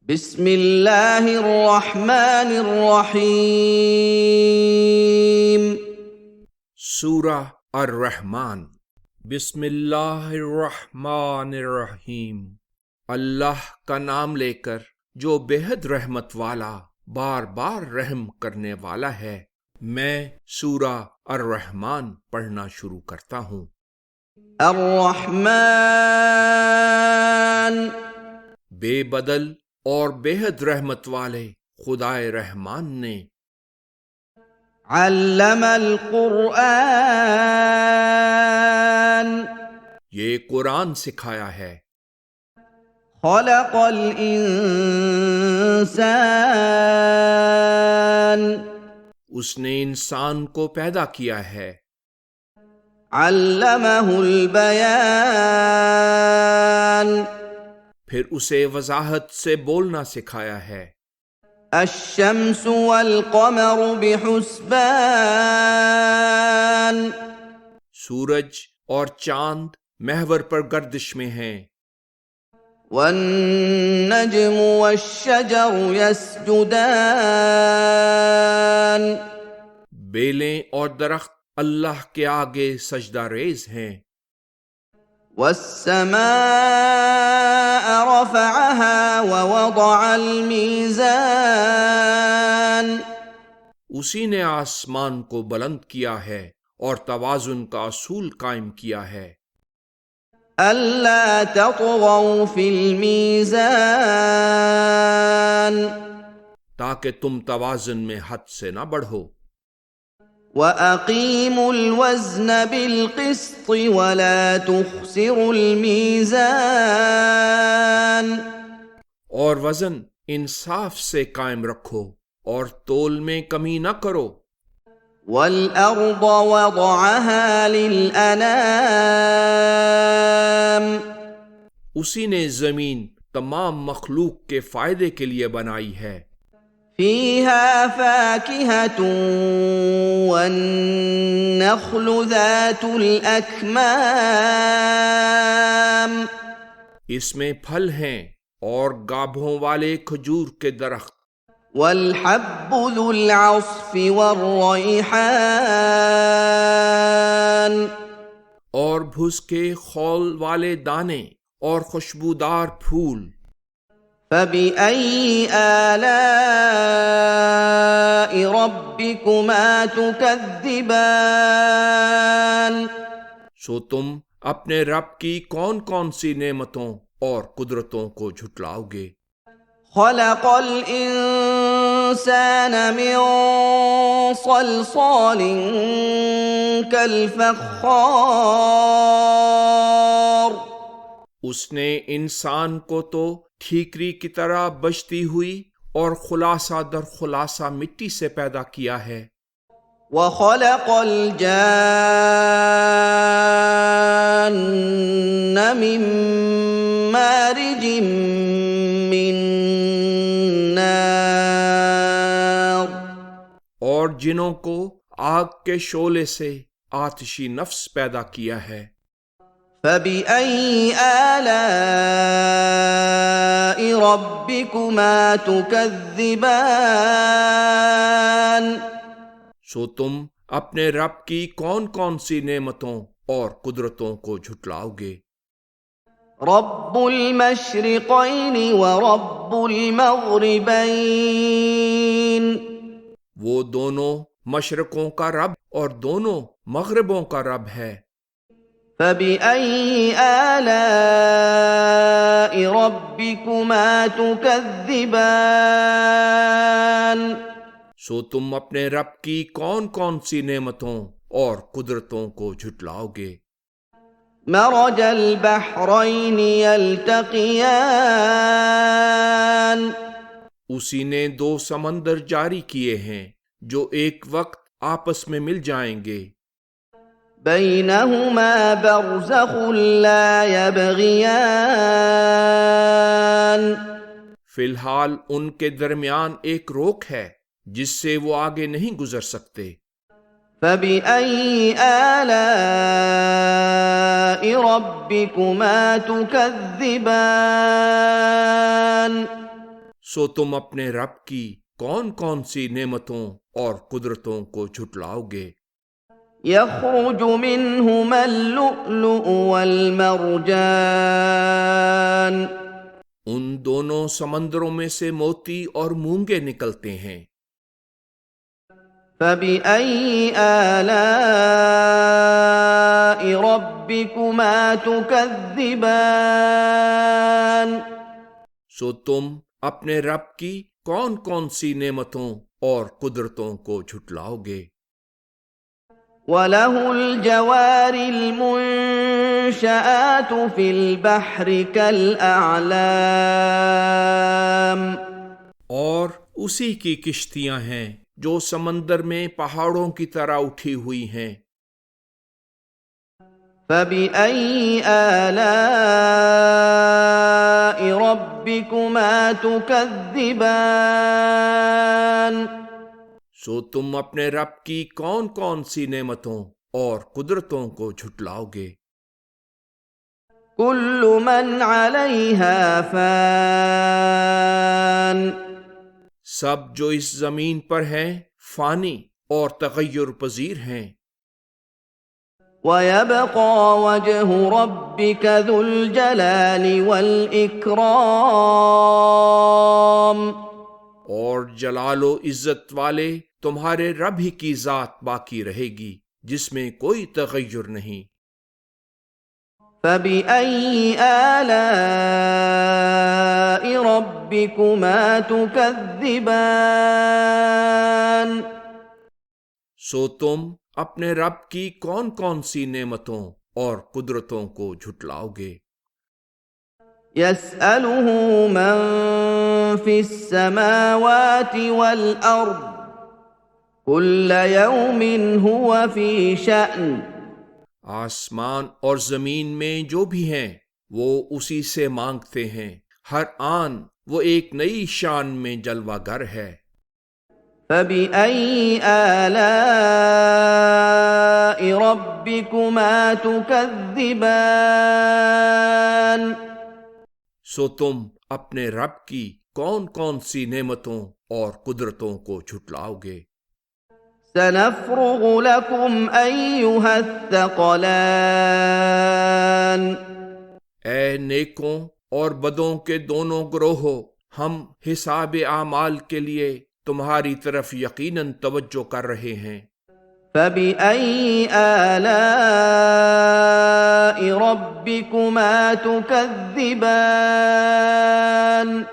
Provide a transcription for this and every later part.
بسم اللہ الرحمن الرحیم۔ سورہ الرحمن۔ بسم اللہ الرحمن الرحیم۔ اللہ کا نام لے کر جو بے حد رحمت والا بار بار رحم کرنے والا ہے۔ میں سورہ الرحمن پڑھنا شروع کرتا ہوں۔ الرحمن بے بدل اور بے حد رحمت والے خدائے رحمان نے علم القرآن یہ قرآن سکھایا ہے۔ خلق الانسان اس نے انسان کو پیدا کیا ہے۔ علمہ البیان پھر اسے وضاحت سے بولنا سکھایا ہے۔ الشمس والقمر بحسبان سورج اور چاند محور پر گردش میں ہیں۔ والنجم والشجر يسجدان بیلیں اور درخت اللہ کے آگے سجدہ ریز ہیں۔ والسماء رفعها ووضع الميزان اسی نے آسمان کو بلند کیا ہے اور توازن کا اصول قائم کیا ہے۔ ألا تطغوا في الميزان تاکہ تم توازن میں حد سے نہ بڑھو۔ وَأَقِيمُوا الْوَزْنَ بِالْقِسْطِ وَلَا تُخْسِرُوا الْمِيزَانَ اور وزن انصاف سے قائم رکھو اور تول میں کمی نہ کرو۔ وَالْأَرْضَ وَضَعَهَا لِلْأَنَامِ اسی نے زمین تمام مخلوق کے فائدے کے لیے بنائی ہے۔ فِيهَا فَاكِهَةٌ وَالنَّخْلُ ذَاتُ الْأَكْمَامِ اس میں پھل ہیں اور گابھوں والے کھجور کے درخت۔ وَالْحَبُّ ذُو الْعَصْفِ وَالرَّيْحَانُ اور بھس کے خول والے دانے اور خوشبودار پھول۔ فَبِأَيِّ آلَاءِ رَبِّكُمَا تُكَذِّبَانِ سو تم اپنے رب کی کون کون سی نعمتوں اور قدرتوں کو جھٹلاؤ گے؟ خَلَقَ الْإِنسَانَ مِنْ صَلْصَالٍ كَالْفَخَّارِ اس نے انسان کو تو ٹھیکری کی طرح بجتی ہوئی اور خلاصہ در خلاصہ مٹی سے پیدا کیا ہے۔ وَخَلَقَ الْجَانَّ مِن مَّارِجٍ مِّن نَّارٍ اور جنوں کو آگ کے شعلے سے آتشی نفس پیدا کیا ہے۔ فَبِأَيِّ آلَاءِ رَبِّكُمَا تُكَذِّبَانِ سو تم اپنے رب کی کون کون سی نعمتوں اور قدرتوں کو جھٹلاؤ گے؟ رَبُّ الْمَشْرِقَيْنِ وَرَبُّ الْمَغْرِبَيْنِ وہ دونوں مشرقوں کا رب اور دونوں مغربوں کا رب ہے۔ فَبِأَيِّ آلَاءِ رَبِّكُمَا تُكَذِّبَانِ سو تم اپنے رب کی کون کون سی نعمتوں اور قدرتوں کو جھٹلاؤ گے؟ مرج البحرین یلتقیان اسی نے دو سمندر جاری کیے ہیں جو ایک وقت آپس میں مل جائیں گے۔ بینہما برزخ لا یبغیان فی الحال ان کے درمیان ایک روک ہے جس سے وہ آگے نہیں گزر سکتے۔ فَبِأَيِّ آلَاءِ رَبِّكُمَا تُكَذِّبَانِ سو تم اپنے رب کی کون کون سی نعمتوں اور قدرتوں کو جھٹلاؤ گے؟ يخرج منهما اللؤلؤ والمرجان ان دونوں سمندروں میں سے موتی اور مونگے نکلتے ہیں۔ فبأي آلاء ربكما تكذبان سو تم اپنے رب کی کون کون سی نعمتوں اور قدرتوں کو جھٹلاؤ گے؟ وَلَهُ الْجَوَارِ الْمُنشَآتُ فِي الْبَحْرِ كَالْأَعْلَامِ اور اسی کی کشتیاں ہیں جو سمندر میں پہاڑوں کی طرح اٹھی ہوئی ہیں۔ فَبِأَيِّ آلَاءِ رَبِّكُمَا تُكَذِّبَانِ سو تم اپنے رب کی کون کون سی نعمتوں اور قدرتوں کو جھٹلاؤ گے؟ كُلُّ مَنْ عَلَيْهَا فَانٍ سب جو اس زمین پر ہیں فانی اور تغیر پذیر ہیں۔ وَيَبْقَى وَجْهُ رَبِّكَ ذُو الْجَلَالِ وَالْإِكْرَامِ اور جلال و عزت والے تمہارے رب ہی کی ذات باقی رہے گی جس میں کوئی تغیر نہیں۔ فَبِأَيِّ آلَاءِ رَبِّكُمَا تُكَذِّبَانِ سو تم اپنے رب کی کون کون سی نعمتوں اور قدرتوں کو جھٹلاؤ گے؟ يَسْأَلُهُ مَن فِي السَّمَاوَاتِ وَالْأَرْضِ كُلَّ يَوْمٍ هُوَ فِي شَأْنٍ آسمان اور زمین میں جو بھی ہیں وہ اسی سے مانگتے ہیں، ہر آن وہ ایک نئی شان میں جلوہ گر ہے۔ فَبِأَيِّ آلَاءِ رَبِّكُمَا تُكَذِّبَانِ سو تم اپنے رب کی کون کون سی نعمتوں اور قدرتوں کو جھٹلاؤ گے؟ سَنَفْرُغُ لَكُمْ أَيُّهَ الثَّقَلَانِ اے نیکوں اور بدوں کے دونوں گروہوں، ہم حساب اعمال کے لیے تمہاری طرف یقیناً توجہ کر رہے ہیں۔ فَبِأَيِّ آلَاءِ رَبِّكُمَا تُكَذِّبَانِ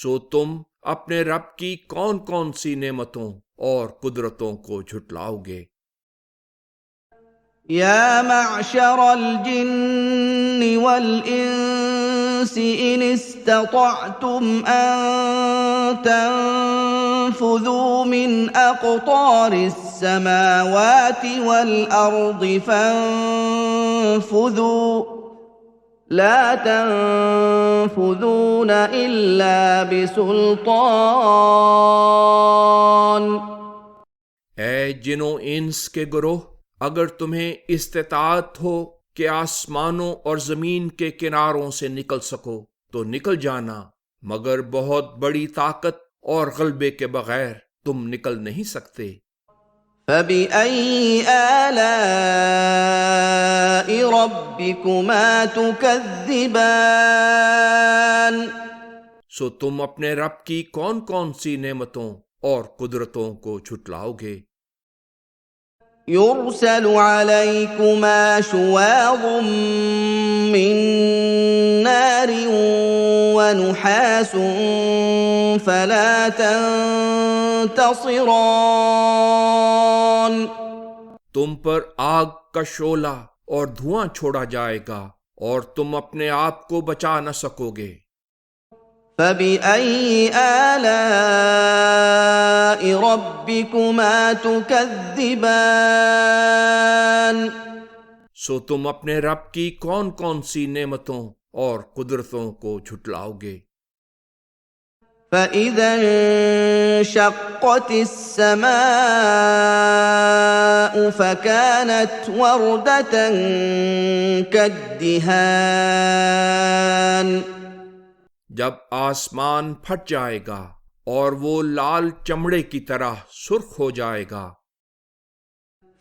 سو تم اپنے رب کی کون کون سی نعمتوں اور قدرتوں کو جھٹلاؤ گے؟ يَا مَعْشَرَ الْجِنِّ وَالْإِنسِ إِنِ اسْتَطَعْتُمْ أَن تَنفُذُوا مِنْ أَقْطَارِ السَّمَاوَاتِ وَالْأَرْضِ فَانفُذُوا لَا تَنفُذُونَ إِلَّا بِسُلْطَانٍ اے جن و انس کے گروہ، اگر تمہیں استطاعت ہو کہ آسمانوں اور زمین کے کناروں سے نکل سکو تو نکل جانا، مگر بہت بڑی طاقت اور غلبے کے بغیر تم نکل نہیں سکتے۔ فَبِأَيِّ آلَاءِ رَبِّكُمَا تُكَذِّبَانِ سو تم اپنے رب کی کون کون سی نعمتوں اور قدرتوں کو جھٹلاؤ گے؟ يُرْسَلُ عَلَيْكُمَا شُوَاظٌ مِّن نَّارٍ وَنُحَاسٌ فَلَا تَنتَصِرَانِ تم پر آگ کا شعلہ اور دھواں چھوڑا جائے گا اور تم اپنے آپ کو بچا نہ سکو گے۔ فَبِأَيِّ آلَاءِ رَبِّكُمَا تُكَذِّبَانِ سو تم اپنے رب کی کون کون سی نعمتوں اور قدرتوں کو جھٹلاؤ گے؟ فَإِذَا انشَقَّتِ السَّمَاءُ فَكَانَتْ وَرْدَةً كَالدِّهَانِ جب آسمان پھٹ جائے گا اور وہ لال چمڑے کی طرح سرخ ہو جائے گا،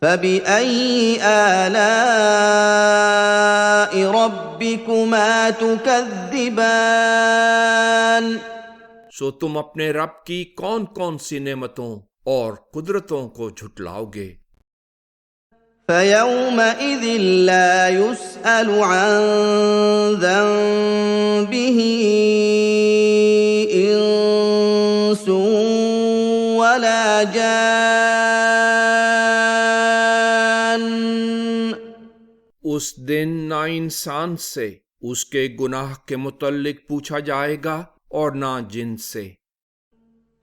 فَبِأَيِّ آلَاءِ رَبِّكُمَا تُكَذِّبَانِ؟ سو تم اپنے رب کی کون کون سی نعمتوں اور قدرتوں کو جھٹلاؤ گے؟ فَيَوْمَئِذٍ لَّا يُسْأَلُ عَن ذَنبِهِ إِنسٌ وَلَا جَانٌّ۔ اس دن نہ انسان سے اس کے گناہ کے متعلق پوچھا جائے گا اور نہ جن سے۔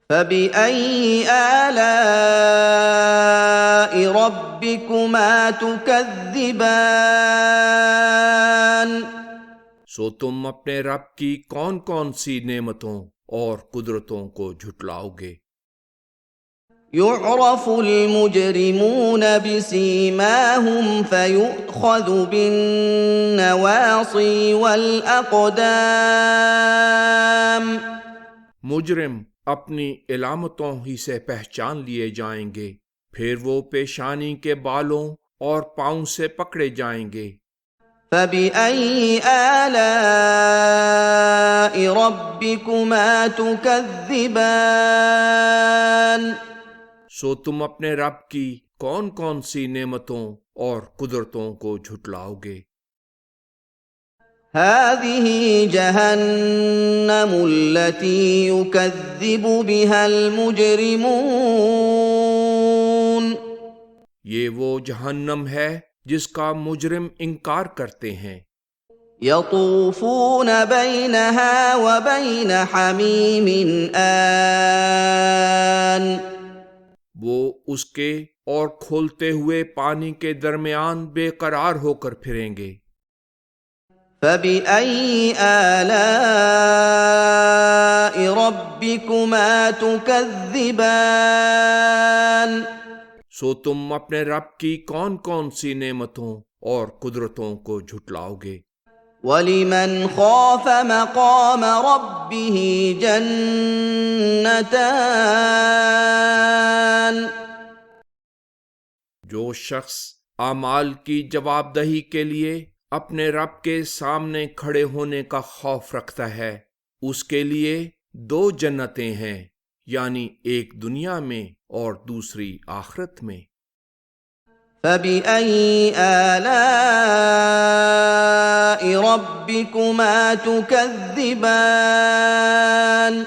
فَبِأَيِّ آلَاءِ رَبِّكُمَا تُكَذِّبَانِ؟ سو تم اپنے رب کی کون کون سی نعمتوں اور قدرتوں کو جھٹلاؤ گے؟ يُعْرَفُ الْمُجْرِمُونَ بِسِيمَاهُمْ فَيُؤْخَذُ بِالنَّوَاصِي وَالْأَقْدَامِ۔ مجرم اپنی علامتوں ہی سے پہچان لیے جائیں گے، پھر وہ پیشانی کے بالوں اور پاؤں سے پکڑے جائیں گے۔ فَبِأَيِّ آلَاءِ رَبِّكُمَا تُكَذِّبَانِ؟ سو تم اپنے رب کی کون کون سی نعمتوں اور قدرتوں کو جھٹلاؤ گے؟ هَٰذِهِ جَهَنَّمُ الَّتِي يُكَذِّبُ بِهَا الْمُجْرِمُونَ۔ یہ وہ جہنم ہے جس کا مجرم انکار کرتے ہیں۔ يَطُوفُونَ بَيْنَهَا وَبَيْنَ حَمِيمٍ آنٍ۔ وہ اس کے اور کھولتے ہوئے پانی کے درمیان بے قرار ہو کر پھریں گے۔ فَبِأَيِّ آلَاءِ رَبِّكُمَا تُكَذِّبَانِ؟ سو تم اپنے رب کی کون کون سی نعمتوں اور قدرتوں کو جھٹلاؤ گے؟ وَلِمَنْ خَافَ مَقَامَ رَبِّهِ جَنَّتَانِ۔ جو شخص اعمال کی جواب دہی کے لیے اپنے رب کے سامنے کھڑے ہونے کا خوف رکھتا ہے، اس کے لیے 2 جنتیں ہیں، یعنی ایک دنیا میں اور دوسری آخرت میں۔ فَبِأَيِّ آلَاءِ رَبِّكُمَا تُكَذِّبَانِ؟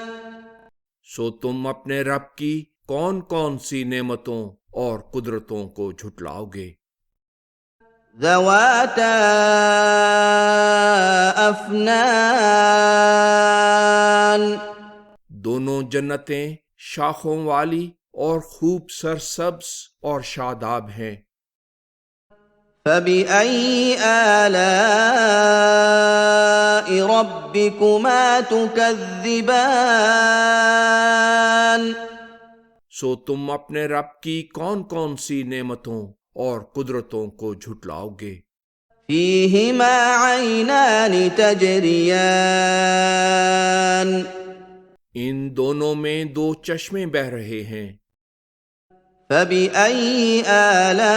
سو تم اپنے رب کی کون کون سی نعمتوں اور قدرتوں کو جھٹلاؤ گے؟ ذَوَاتَا أَفْنَانٍ۔ دونوں جنتیں شاخوں والی اور خوب سرسبز اور شاداب ہیں۔ فَبِأَيِّ آلَاءِ رَبِّكُمَا تُكَذِّبَانِ؟ سو تم اپنے رب کی کون کون سی نعمتوں اور قدرتوں کو جھٹلاؤ گے؟ فِيهِمَا عَيْنَانِ تَجْرِيَانِ۔ ان دونوں میں 2 چشمے بہہ رہے ہیں۔ فَبِأَيِّ آلَاءِ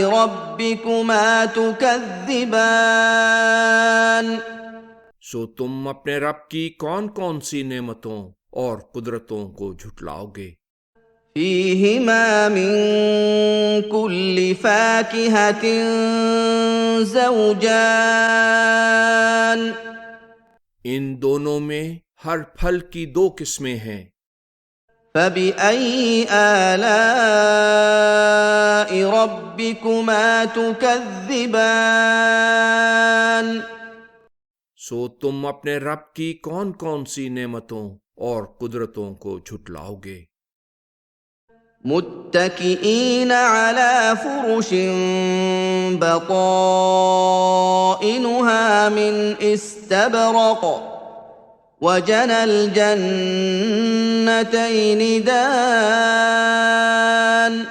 رَبِّكُمَا تُكَذِّبَانِ؟ سو تم اپنے رب کی کون کون سی نعمتوں اور قدرتوں کو جھٹلاؤ گے؟ فِيهِمَا مِن كُلِّ فَاكِهَةٍ زَوْجَانِ۔ ان دونوں میں ہر پھل کی 2 قسمیں ہیں۔ فَبِأَيِّ آلَاءِ رَبِّكُمَا تُكَذِّبَانِ؟ سو تم اپنے رب کی کون کون سی نعمتوں اور قدرتوں کو جھٹلاؤ گے؟ متكئين على فرش بطائنها من استبرق وجنى الجنتين دان۔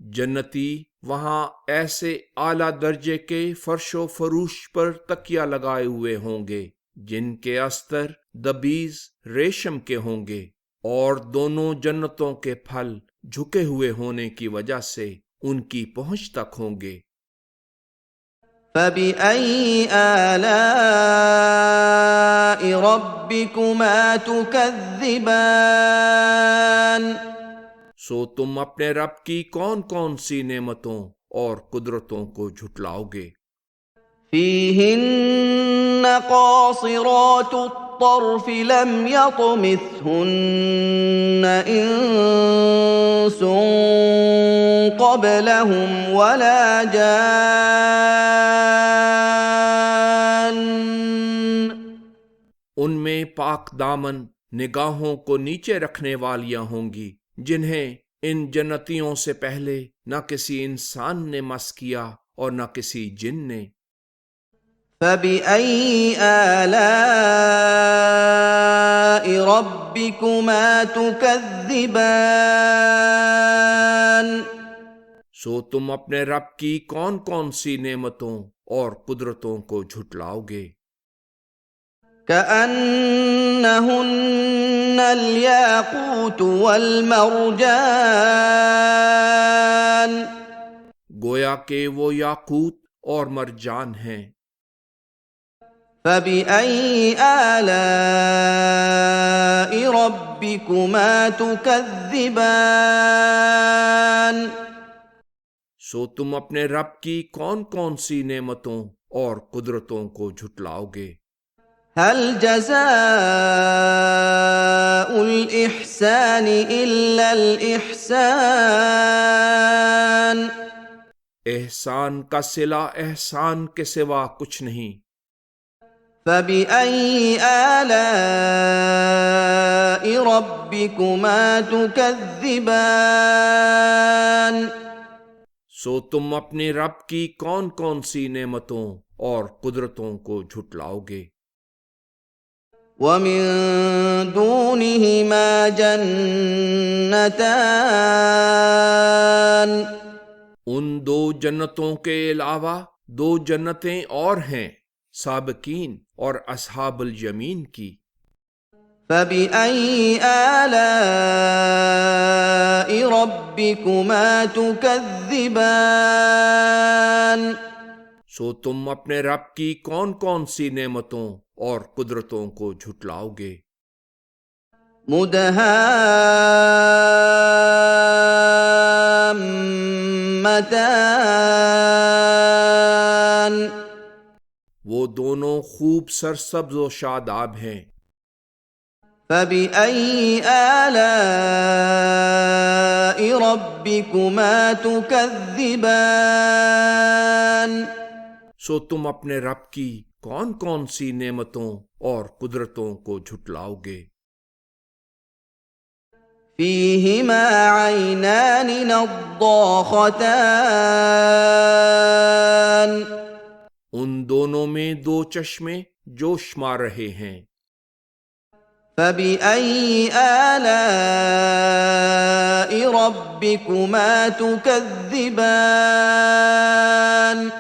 جنتی وہاں ایسے اعلیٰ درجے کے فرش و فروش پر تکیہ لگائے ہوئے ہوں گے جن کے استر دبیز ریشم کے ہوں گے، اور دونوں جنتوں کے پھل جھکے ہوئے ہونے کی وجہ سے ان کی پہنچ تک ہوں گے۔ فَبِأَيِّ آلَاءِ رَبِّكُمَا تُكَذِّبَانِ؟ سو تم اپنے رب کی کون کون سی نعمتوں اور قدرتوں کو جھٹلاؤ گے؟ فِيهِنَّ قَاصِرَاتُ الطَّرْفِ لَمْ يَطْمِثْهُنَّ إِنسٌ قَبْلَهُمْ وَلَا جَانٌّ۔ ان میں پاک دامن نگاہوں کو نیچے رکھنے والیاں ہوں گی، جنہیں ان جنتیوں سے پہلے نہ کسی انسان نے مس کیا اور نہ کسی جن نے۔ فَبِأَيِّ آلَاءِ رَبِّكُمَا تُكَذِّبَانِ؟ سو تم اپنے رب کی کون کون سی نعمتوں اور قدرتوں کو جھٹلاؤ گے؟ كَأَنَّهُنَّ الْيَاقُوتُ وَالْمَرْجَانُ۔ گویا کہ وہ یاقوت اور مرجان ہیں۔ فَبِأَيِّ آلَاءِ رَبِّكُمَا تُكَذِّبَانِ؟ سو تم اپنے رب کی کون کون سی نعمتوں اور قدرتوں کو جھٹلاؤ گے؟ هَلْ جَزَاءُ الْإِحْسَانِ إِلَّا الْإِحْسَانُ۔ احسان کا صلہ احسان کے سوا کچھ نہیں۔ فَبِأَيِّ آلَاءِ رَبِّكُمَا تُكَذِّبَانِ؟ سو تم اپنے رب کی کون کون سی نعمتوں اور قدرتوں کو جھٹلاؤ گے؟ وَمِن دُونِهِمَا جَنَّتَانِ۔ ان دو جنتوں کے علاوہ دو جنتیں اور ہیں، سابقین اور اصحاب الیمین کی۔ فَبِأَيِّ آلَاءِ رَبِّكُمَا تُكَذِّبَانِ؟ سو تم اپنے رب کی کون کون سی نعمتوں اور قدرتوں کو جھٹلاؤ گے؟ مُدْهَامَّتَانِ۔ وہ دونوں خوب سرسبز و شاداب ہیں۔ فَبِأَيِّ آلَاءِ رَبِّكُمَا تُكَذِّبَانِ؟ سو تم اپنے رب کی کون کون سی نعمتوں اور قدرتوں کو جھٹلاؤ گے؟ فِيهِمَا عَيْنَانِ نَضَّاخَتَانِ۔ ان دونوں میں دو چشمے جوش مار رہے ہیں۔ فَبِأَيِّ آلَاءِ رَبِّكُمَا تُكَذِّبَانِ؟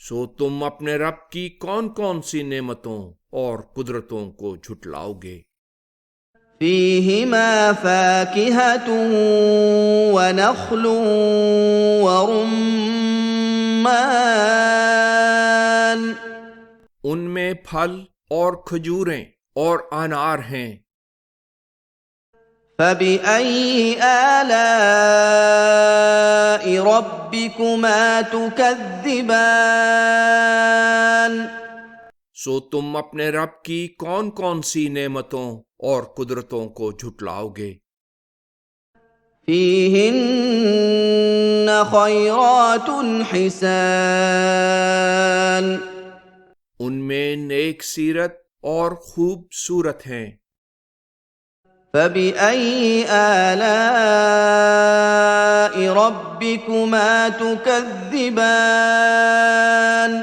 سو تم اپنے رب کی کون کون سی نعمتوں اور قدرتوں کو جھٹلاؤ گے؟ فِيهِمَا فَاكِهَةٌ وَنَخْلٌ وَرُمَّانٌ۔ ان میں پھل اور کھجوریں اور انار ہیں۔ فَبِأَيِّ آلَاءِ رَبِّكُمَا تُكَذِّبَانِ؟ سو تم اپنے رب کی کون کون سی نعمتوں اور قدرتوں کو جھٹلاؤ گے؟ فِيهِنَّ خَيْرَاتٌ حِسَانٌ۔ ان میں نیک سیرت اور خوب صورت ہیں۔ فَبِأَيِّ آلَاءِ رَبِّكُمَا تُكَذِّبَانِ؟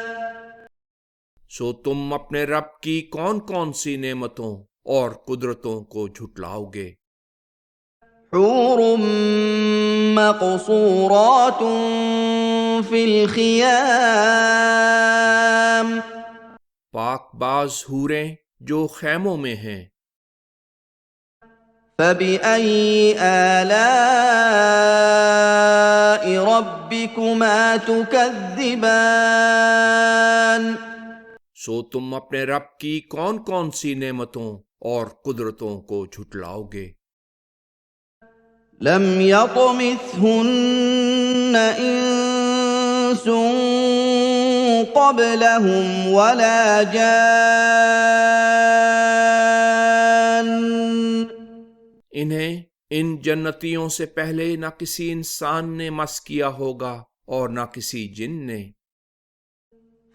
سو تم اپنے رب کی کون کون سی نعمتوں اور قدرتوں کو جھٹلاؤ گے؟ حور مقصورات فی الخیام۔ پاک باز حوریں جو خیموں میں ہیں، فبأي آلاء ربكما تكذبان سو تم اپنے رب کی کون کون سی نعمتوں اور قدرتوں کو جھٹلاؤ گے؟ لم يطمثهن انس قبلهم ولا جان انہیں ان جنتیوں سے پہلے نہ کسی انسان نے مس کیا ہوگا اور نہ کسی جن نے۔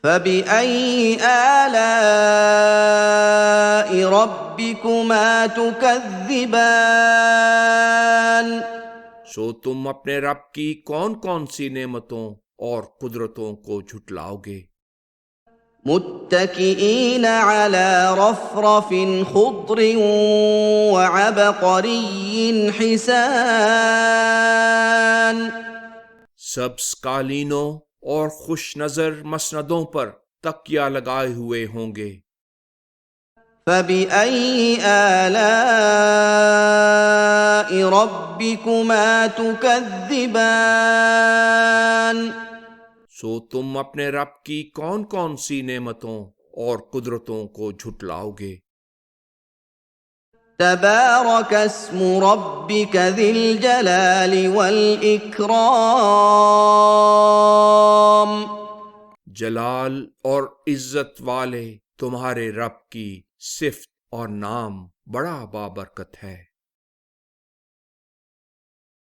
فبأي آلاء ربكما تكذبان سو تم اپنے رب کی کون کون سی نعمتوں اور قدرتوں کو جھٹلاؤ گے؟ متكئين على رفرف خضر وعبقري حسان سبز قالینوں اور خوش نظر مسندوں پر تکیہ لگائے ہوئے ہوں گے۔ فبأي آلاء ربكما تكذبان سو تم اپنے رب کی کون کون سی نعمتوں اور قدرتوں کو جھٹلاؤ گے؟ تبارك اسم ربك ذي الجلال والإكرام جلال اور عزت والے تمہارے رب کی صفت اور نام بڑا بابرکت ہے۔